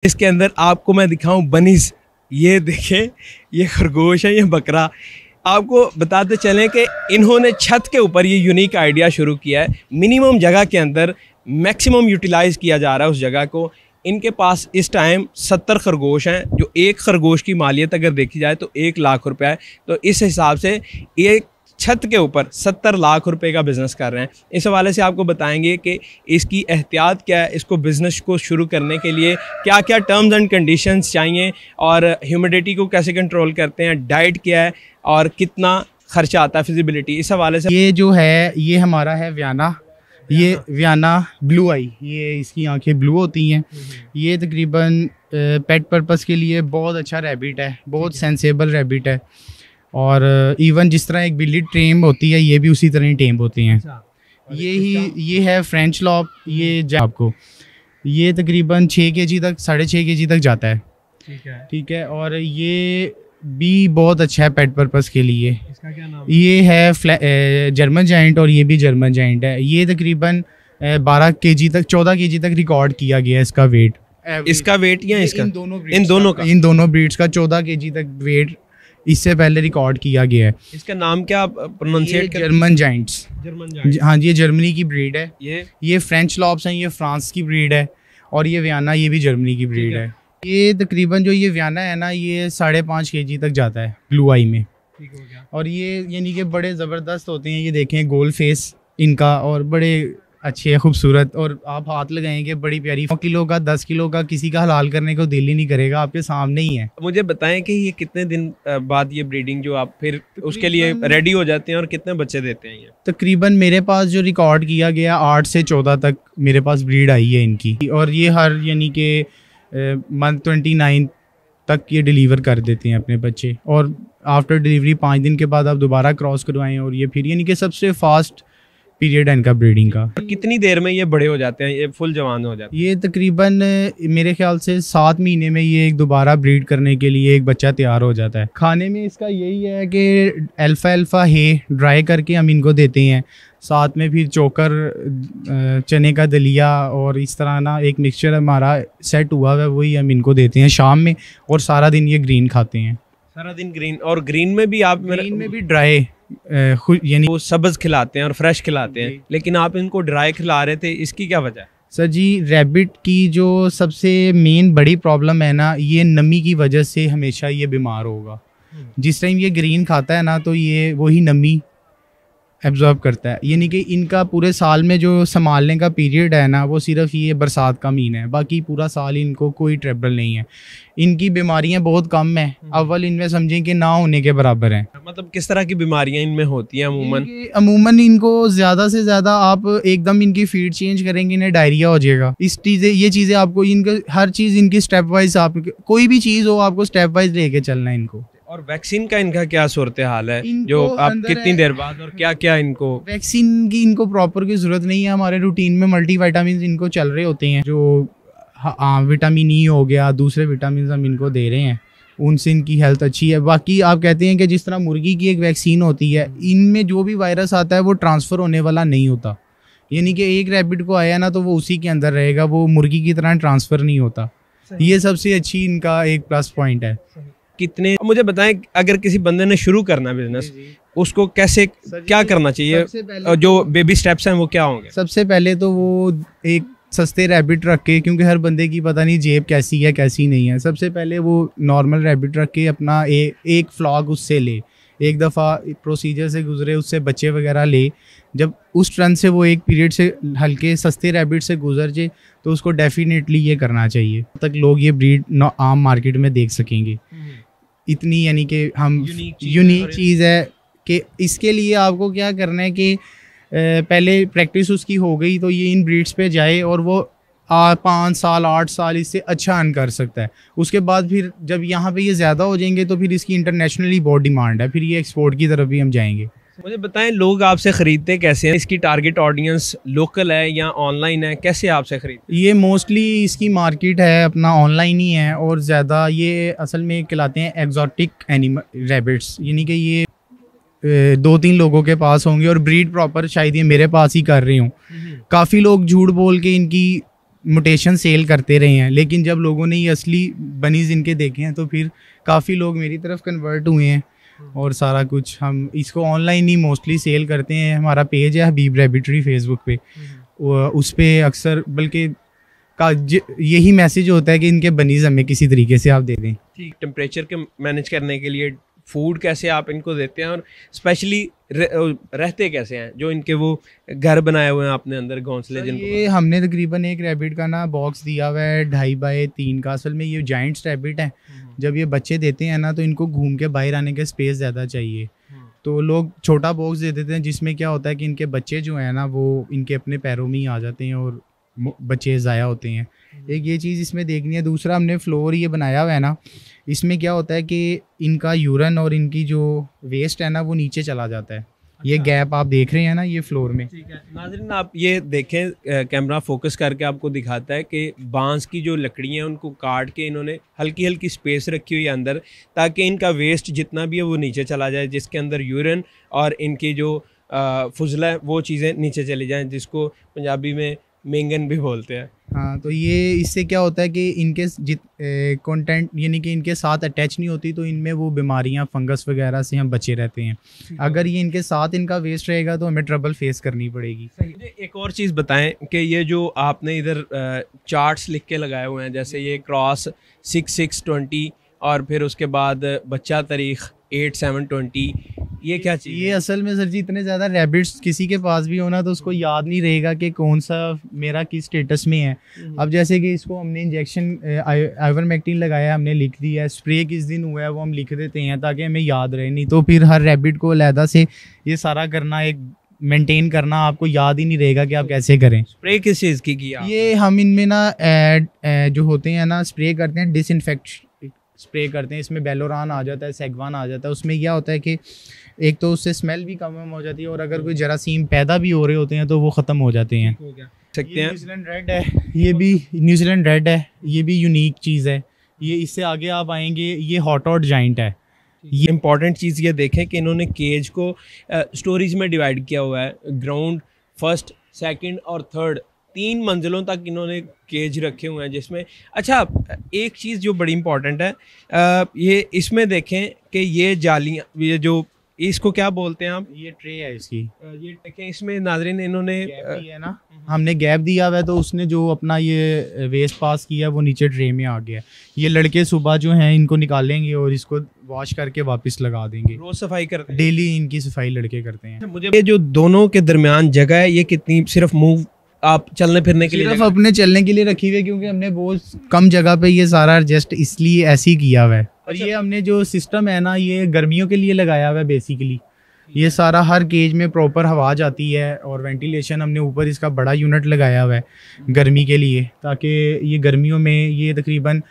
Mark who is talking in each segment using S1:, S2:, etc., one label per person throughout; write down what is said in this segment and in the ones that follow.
S1: इसके अंदर आपको मैं दिखाऊं बनीज, ये देखें, ये खरगोश है, ये बकरा। आपको बताते चलें कि इन्होंने छत के ऊपर ये यूनिक आइडिया शुरू किया है। मिनिमम जगह के अंदर मैक्सिमम यूटिलाइज़ किया जा रहा है उस जगह को। इनके पास इस टाइम 70 खरगोश हैं, जो एक खरगोश की मालियत अगर देखी जाए तो 1 लाख रुपया है। तो इस हिसाब से एक छत के ऊपर 70 लाख रुपए का बिज़नेस कर रहे हैं। इस हवाले से आपको बताएंगे कि इसकी एहतियात क्या है, इसको बिज़नेस को शुरू करने के लिए क्या क्या टर्म्स एंड कंडीशंस चाहिए, और ह्यूमिडिटी को कैसे कंट्रोल करते हैं, डाइट क्या है और कितना खर्चा आता है, फिजिबिलिटी, इस हवाले से।
S2: ये जो है ये हमारा है वियाना, ये वियाना ब्लू आई, ये इसकी आंखें ब्लू होती हैं। ये तकरीबन पेट पर्पस के लिए बहुत अच्छा रैबिट है, बहुत सेंसेबल रैबिट है। और इवन जिस तरह एक बिल्ली टेम होती है, ये भी उसी तरह ही टेम होती हैं। ये है फ्रेंच लॉप, ये आपको ये तकरीबन 6 kg तक, 6.5 kg तक जाता है। ठीक है। और ये भी बहुत अच्छा है पेट पर्पस के लिए।
S1: इसका क्या नाम?
S2: ये है जर्मन जाइंट, और ये भी जर्मन जाइंट है। ये तकरीबन 12 kg तक, 14 kg तक रिकॉर्ड किया गया है इसका वेट।
S1: इसका वेट या इसका?
S2: इन दोनों ब्रीड्स का 14 kg तक वेट इससे पहले रिकॉर्ड किया गया है।
S1: इसका नाम क्या प्रोनाउंसिएट?
S2: German Giants. हाँ जी, ये जर्मनी की ब्रीड है। ये फ्रेंच लॉप्स हैं, ये फ्रांस की ब्रीड है। और ये वियाना, ये भी जर्मनी की ब्रीड है। ये तकरीबन जो ये वियाना है ना, ये 5.5 kg तक जाता है ब्लू आई में।
S1: ठीक हो गया।
S2: और ये यानी कि बड़े ज़बरदस्त होते हैं। ये देखें गोल फेस इनका, और बड़े अच्छे खूबसूरत। और आप हाथ लगाएंगे, बड़ी प्यारी। 9 किलो का, 10 किलो का किसी का हलाल करने को दिल ही नहीं करेगा, आपके सामने ही है।
S1: मुझे बताएं कि ये कितने दिन बाद ये ब्रीडिंग जो आप फिर उसके लिए रेडी हो जाते हैं, और कितने बच्चे देते हैं ये?
S2: तकरीबन मेरे पास जो रिकॉर्ड किया गया 8 से 14 तक मेरे पास ब्रीड आई है इनकी। और ये हर यानी कि मंथ 29 तक ये डिलीवर कर देते हैं अपने बच्चे। और आफ्टर डिलीवरी 5 दिन के बाद आप दोबारा क्रॉस करवाएं, और ये फिर यानी कि सबसे फास्ट पीरियड है इनका ब्रीडिंग का।
S1: कितनी देर में ये बड़े हो जाते हैं, ये फुल जवान हो जाते हैं?
S2: ये तकरीबन मेरे ख्याल से 7 महीने में ये एक दोबारा ब्रीड करने के लिए एक बच्चा तैयार हो जाता है। खाने में इसका यही है कि अल्फ़ा हे ड्राई करके हम इनको देते हैं, साथ में फिर चोकर, चने का दलिया, और इस तरह ना एक मिक्सचर हमारा सेट हुआ है, वही हम इनको देते हैं शाम में। और सारा दिन ये ग्रीन खाते हैं।
S1: सारा दिन ग्रीन? और ग्रीन में भी आप?
S2: ग्रीन में भी ड्राई, यानी
S1: वो सब्ज़ खिलाते हैं और फ्रेश खिलाते हैं, लेकिन आप इनको ड्राई खिला रहे थे, इसकी क्या वजह है?
S2: सर जी, रैबिट की जो सबसे मेन बड़ी प्रॉब्लम है ना, ये नमी की वजह से हमेशा ये बीमार होगा। जिस टाइम ये ग्रीन खाता है ना, तो ये वही नमी एब्जॉर्ब करता है। यानी कि इनका पूरे साल में जो संभालने का पीरियड है ना, वो सिर्फ ये बरसात का महीना है, बाकी पूरा साल इनको कोई ट्रबल नहीं है। इनकी बीमारियां बहुत कम हैं, अव्वल इनमें समझें कि ना होने के बराबर हैं।
S1: मतलब किस तरह की बीमारियां इनमें होती हैं अमूमन?
S2: अमूमन इनको ज़्यादा से ज़्यादा आप एकदम इनकी फीड चेंज करेंगे, इन्हें डायरिया हो जाएगा। ये चीज़ें आपको, इनका हर चीज़ इनकी स्टेप वाइज, आप कोई भी चीज़ हो आपको स्टेप वाइज लेके चलना है इनको।
S1: और वैक्सीन का इनका क्या सूरत हाल है, जो आप कितनी देर बाद, और क्या क्या इनको?
S2: वैक्सीन की इनको प्रॉपर की ज़रूरत नहीं है। हमारे रूटीन में मल्टीविटामिन इनको चल रहे होते हैं, जो विटामिन ई हो गया, दूसरे विटामिन हम इनको दे रहे हैं, उनसे इनकी हेल्थ अच्छी है। बाकी आप कहते हैं कि जिस तरह मुर्गी की एक वैक्सीन होती है, इनमें जो भी वायरस आता है वो ट्रांसफ़र होने वाला नहीं होता। यानी कि एक रैबिट को आया ना, तो वो उसी के अंदर रहेगा, वो मुर्गी की तरह ट्रांसफ़र नहीं होता। ये सबसे अच्छी इनका एक प्लस पॉइंट है।
S1: कितने, मुझे बताएं, अगर किसी बंदे ने शुरू करना बिजनेस, उसको कैसे, क्या करना चाहिए, जो बेबी स्टेप्स हैं वो क्या होंगे? सबसे
S2: पहले तो वो एक सस्ते रैबिट रख के, क्योंकि हर बंदे की पता नहीं जेब कैसी है कैसी नहीं है, सबसे पहले वो नॉर्मल रैबिट रख के अपना एक फ्लॉक उससे ले, एक दफ़ा प्रोसीजर से गुजरे, उससे बच्चे वगैरह ले। जब उस टर्न से वो एक पीरियड से हल्के सस्ते रैबिट से गुजर जाए, तो उसको डेफिनेटली ये करना चाहिए, तक लोग ये ब्रीड आम मार्केट में देख सकेंगे। इतनी यानी कि हम यूनिक चीज़ है कि इसके लिए आपको क्या करना है कि पहले प्रैक्टिस उसकी हो गई तो ये इन ब्रीड्स पे जाए, और वो 5 साल 8 साल इससे अच्छा अर्न कर सकता है। उसके बाद फिर जब यहाँ पे ये ज़्यादा हो जाएंगे, तो फिर इसकी इंटरनेशनली बहुत डिमांड है, फिर ये एक्सपोर्ट की तरफ भी हम जाएंगे।
S1: मुझे बताएं, लोग आपसे ख़रीदते कैसे हैं? इसकी टारगेट ऑडियंस लोकल है या ऑनलाइन है, कैसे आपसे खरीदते?
S2: ये मोस्टली इसकी मार्केट है अपना ऑनलाइन ही है, और ज़्यादा ये असल में कहलाते हैं एग्जॉटिक एनिमल रैबिट्स। यानी कि ये 2-3 लोगों के पास होंगे, और ब्रीड प्रॉपर शायद ये मेरे पास ही कर रही हूँ। काफ़ी लोग झूठ बोल के इनकी म्यूटेशन सेल करते रहे हैं, लेकिन जब लोगों ने ये असली बनीज इनके देखे हैं तो फिर काफ़ी लोग मेरी तरफ कन्वर्ट हुए हैं। और सारा कुछ हम इसको ऑनलाइन ही मोस्टली सेल करते हैं। हमारा पेज है हबीब रैबिटरी फेसबुक पे, उस पर अक्सर बल्कि यही मैसेज होता है कि इनके बनीज हमें किसी तरीके से आप दे दें।
S1: ठीक, टेम्परेचर के मैनेज करने के लिए फूड कैसे आप इनको देते हैं, और स्पेशली रहते कैसे हैं जो इनके वो घर बनाए हुए हैं आपने अंदर घोंसले जिनको?
S2: ये हमने तकरीबन एक रैबिट का ना बॉक्स दिया हुआ है 2.5 बाय 3 का। असल में ये जाइंट्स रैबिट हैं, जब ये बच्चे देते हैं ना तो इनको घूम के बाहर आने के स्पेस ज़्यादा चाहिए, तो लोग छोटा बॉक्स दे देते हैं जिसमें क्या होता है कि इनके बच्चे जो हैं ना वो इनके अपने पैरों में ही आ जाते हैं और बच्चे ज़ाया होते हैं। एक ये चीज़ इसमें देखनी है। दूसरा हमने फ्लोर ये बनाया हुआ है ना, इसमें क्या होता है कि इनका यूरन और इनकी जो वेस्ट है ना वो नीचे चला जाता है। ये गैप आप देख रहे हैं ना ये फ्लोर में।
S1: ठीक है नाज़रीन, आप ये देखें, कैमरा फोकस करके आपको दिखाता है कि बांस की जो लकड़ी हैं उनको काट के इन्होंने हल्की हल्की स्पेस रखी हुई है अंदर, ताकि इनका वेस्ट जितना भी है वो नीचे चला जाए, जिसके अंदर यूरिन और इनकी जो फुजला है वो चीज़ें नीचे चली जाएँ, जिसको पंजाबी में मेंगन भी बोलते हैं।
S2: हाँ, तो ये इससे क्या होता है कि इनके कंटेंट यानी कि इनके साथ अटैच नहीं होती, तो इनमें वो बीमारियां फंगस वगैरह से हम बचे रहते हैं। अगर ये इनके साथ इनका वेस्ट रहेगा तो हमें ट्रबल फेस करनी पड़ेगी।
S1: एक और चीज़ बताएं कि ये जो आपने इधर चार्ट्स लिख के लगाए हुए हैं, जैसे ये क्रॉस 6620 और फिर उसके बाद बच्चा तारीख 8720, ये क्या चीज़?
S2: ये असल में सर जी इतने ज़्यादा रैबिट्स किसी के पास भी होना तो उसको याद नहीं रहेगा कि कौन सा मेरा किस स्टेटस में है। अब जैसे कि इसको हमने इंजेक्शन आइवरमेक्टिन लगाया, हमने लिख दिया है, स्प्रे किस दिन हुआ है वो हम लिख देते हैं ताकि हमें याद रहे, नहीं तो फिर हर रैबिट को अलहदा से ये सारा करना, एक मेंटेन करना आपको याद ही नहीं रहेगा कि आप कैसे करें।
S1: स्प्रे किस चीज़ की किया?
S2: ये हम इनमें ना जो होते हैं ना स्प्रे करते हैं, डिसइंफेक्ट स्प्रे करते हैं। इसमें बेलोरान आ जाता है, सेगवान आ जाता है। उसमें क्या होता है कि एक तो उससे स्मेल भी कम हो जाती है और अगर कोई जरासीम पैदा भी हो रहे होते हैं तो वो ख़त्म हो जाते हैं।
S1: सकते हैं।
S2: न्यूजीलैंड रेड है, ये भी न्यूजीलैंड रेड है, ये भी यूनिक चीज़ है। ये इससे आगे आप आएंगे, ये हॉटऑट जाइंट है।
S1: ये इम्पॉर्टेंट चीज़ ये देखें कि इन्होंने केज को स्टोरेज में डिवाइड किया हुआ है। ग्राउंड, फर्स्ट, सेकंड और थर्ड, 3 मंजिलों तक इन्होंने केज रखे हुए हैं जिसमें। अच्छा, एक चीज़ जो बड़ी इम्पॉर्टेंट है, ये इसमें देखें कि ये जालियाँ, ये जो इसको क्या बोलते हैं आप?
S2: ये ट्रे है इसकी।
S1: ये देखें, इसमें नाज़रीन इन्होंने
S2: गैप दिया है ना, हमने गैप दिया हुआ है तो उसने जो अपना ये वेस्ट पास किया वो नीचे ट्रे में आ गया। ये लड़के सुबह जो हैं इनको निकालेंगे और इसको वॉश करके वापस लगा देंगे।
S1: रोज़ सफाई करते हैं?
S2: डेली इनकी सफाई लड़के करते हैं।
S1: मुझे ये जो दोनों के दरमियान जगह है, ये कितनी, सिर्फ मूव आप चलने फिरने के लिए?
S2: सिर्फ अपने चलने के लिए रखी हुई है, क्योंकि हमने बहुत कम जगह पे ये सारा एडजस्ट इसलिए ऐसे ही किया हुआ है। और ये हमने जो सिस्टम है ना ये गर्मियों के लिए लगाया हुआ है बेसिकली। ये सारा हर केज में प्रॉपर हवा जाती है और वेंटिलेशन हमने ऊपर इसका बड़ा यूनिट लगाया हुआ है गर्मी के लिए, ताकि ये गर्मियों में ये तकरीबन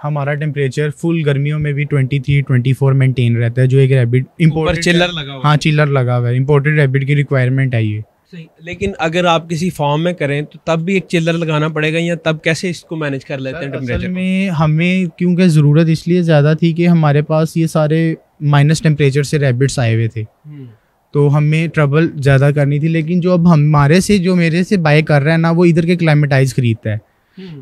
S2: हमारा टेम्परेचर फुल गर्मियों में भी 23-24 मेंटेन रहता है। जो एक रैबिट इम्पोर्टेड
S1: चिल्लर लगा हुआ है।
S2: हाँ, चिल्लर लगा हुआ है, इम्पोर्टेड रैबिट की रिक्वायरमेंट है ये।
S1: सही, लेकिन अगर आप किसी फॉर्म में करें तो तब भी एक चिल्लर लगाना पड़ेगा, या तब कैसे इसको मैनेज कर लेते हैं टेम्परेचर
S2: में? हमें क्योंकि ज़रूरत इसलिए ज़्यादा थी कि हमारे पास ये सारे माइनस टेम्परेचर से रैबिट्स आए हुए थे, तो हमें ट्रबल ज़्यादा करनी थी। लेकिन जो अब हमारे से जो मेरे से बाय कर रहा है ना वो इधर के क्लाइमेटाइज खरीदता है,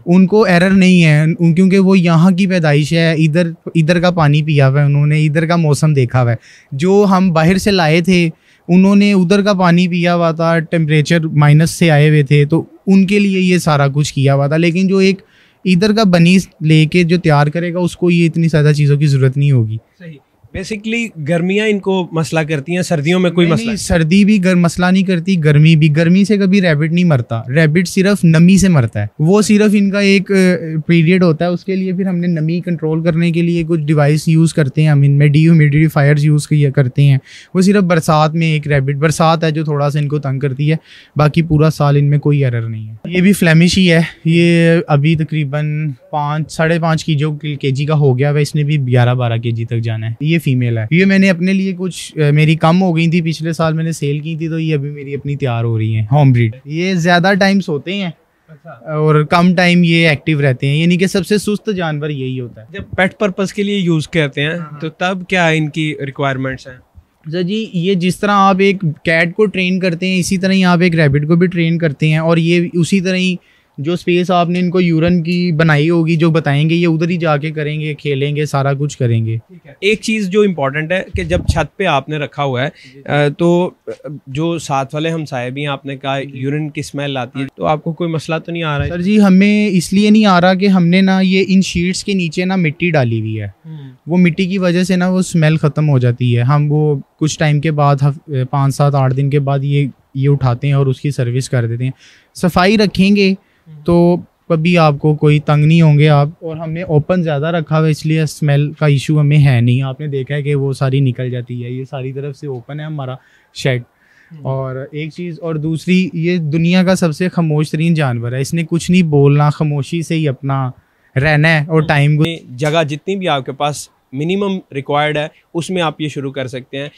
S2: उनको एरर नहीं है क्योंकि वो यहाँ की पैदाइश है, इधर का पानी पिया हुआ है उन्होंने, इधर का मौसम देखा हुआ है। जो हम बाहर से लाए थे उन्होंने उधर का पानी पिया हुआ था, टेम्परेचर माइनस से आए हुए थे, तो उनके लिए ये सारा कुछ किया हुआ था। लेकिन जो एक इधर का बनीस लेके जो तैयार करेगा उसको ये इतनी ज़्यादा चीज़ों की ज़रूरत नहीं होगी।
S1: सही, बेसिकली गर्मियाँ इनको मसला करती हैं, सर्दियों में कोई मसला?
S2: सर्दी भी मसला नहीं करती, गर्मी भी। गर्मी से कभी रैबिट नहीं मरता, रैबिट सिर्फ नमी से मरता है। वो सिर्फ इनका एक पीरियड होता है, उसके लिए फिर हमने नमी कंट्रोल करने के लिए कुछ डिवाइस यूज़ करते हैं हम इनमें, डीह्यूमिडिफायर्स यूज़ करते हैं। वो सिर्फ बरसात में एक रैबिट बरसात है जो थोड़ा सा इनको तंग करती है, बाकी पूरा साल इनमें कोई एरर नहीं है। ये भी फ्लैमिश ही है, ये अभी तकरीबन 5-5.5 kg का हो गया, वह इसने भी 11-12 kg तक जाना है। ये फीमेल है। ये मैंने अपने लिए कुछ मेरी कम हो गई थी, पिछले साल मैंने सेल की थी, तो ये अभी मेरी अपनी तैयार हो रही है होम ब्रीड। ये ज़्यादा टाइम सोते हैं और कम टाइम ये एक्टिव रहते हैं, यानी कि सबसे सुस्त जानवर यही होता है।
S1: जब पेट पर्पस के लिए यूज़ करते हैं तो तब क्या इनकी रिक्वायरमेंट्स हैं?
S2: सर जी, ये जिस तरह आप एक कैट को ट्रेन करते हैं इसी तरह ही आप एक रैबिट को भी ट्रेन करते हैं, और ये उसी तरह ही जो स्पेस आपने इनको यूरन की बनाई होगी, जो बताएंगे ये उधर ही जाके करेंगे, खेलेंगे, सारा कुछ करेंगे।
S1: एक चीज़ जो इम्पोर्टेंट है कि जब छत पे आपने रखा हुआ है तो जो साथ वाले हमसाए भी हैं, आपने कहा यूरिन की स्मेल आती है, तो आपको कोई मसला तो नहीं आ रहा है?
S2: सर जी हमें इसलिए नहीं आ रहा कि हमने ना ये इन शीट्स के नीचे ना मिट्टी डाली हुई है, वो मिट्टी की वजह से ना वो स्मेल ख़त्म हो जाती है। हम वो कुछ टाइम के बाद 5, 7, 8 दिन के बाद ये उठाते हैं और उसकी सर्विस कर देते हैं। सफाई रखेंगे तो कभी आपको कोई तंग नहीं होंगे आप। और हमने ओपन ज़्यादा रखा हुआ है इसलिए स्मेल का इशू हमें है नहीं। आपने देखा है कि वो सारी निकल जाती है, ये सारी तरफ से ओपन है हमारा शेड। और एक चीज़ और दूसरी, ये दुनिया का सबसे खामोश तरीन जानवर है, इसने कुछ नहीं बोलना, खामोशी से ही अपना रहना है और टाइम को।
S1: जगह जितनी भी आपके पास मिनिमम रिक्वायर्ड है उसमें आप ये शुरू कर सकते हैं।